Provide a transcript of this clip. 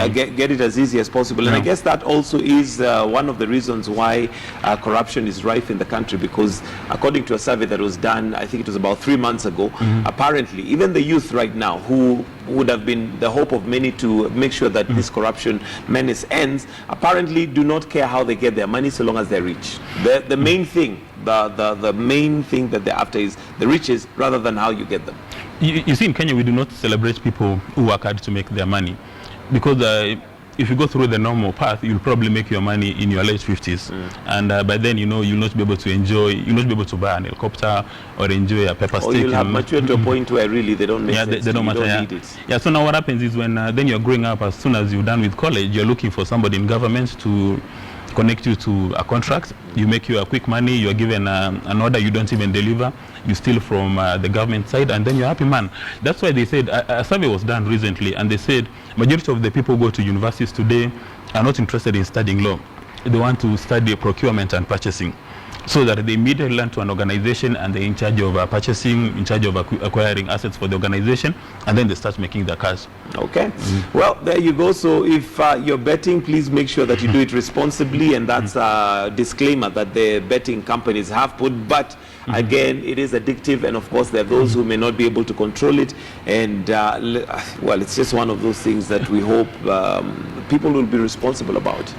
get it as easy as possible. And I guess that also is one of the reasons why corruption is rife in the country, because according to a survey that was done, I think it was about 3 months ago, apparently even the youth right now, who would have been the hope of many to make sure that this corruption menace ends, apparently do not care how they get their money so long as they're rich. The main thing, the main thing that they're after is the riches rather than how you get them. You see, in Kenya, we do not celebrate people who work hard to make their money, because if you go through the normal path, you'll probably make your money in your late 50s, and by then, you know, you'll not be able to enjoy, you'll not be able to buy an helicopter or enjoy a pepper steak. Or you'll have matured to a point where really they don't make sense. They don't matter. You don't need it. Yeah. So now what happens is when then you're growing up, as soon as you're done with college, you're looking for somebody in government to connect you to a contract. You make you a quick money, you're given an order, you don't even deliver, you steal from the government side, and then you're happy man. That's why they said, a survey was done recently, and they said majority of the people who go to universities today are not interested in studying law. They want to study procurement and purchasing, so that they immediately learn to an organization and they're in charge of purchasing, in charge of acquiring assets for the organization, and then they start making the cash. Okay. Well, there you go. So if you're betting, please make sure that you do it responsibly, and that's a disclaimer that the betting companies have put. But again, it is addictive, and of course there are those who may not be able to control it, and well, it's just one of those things that we hope people will be responsible about.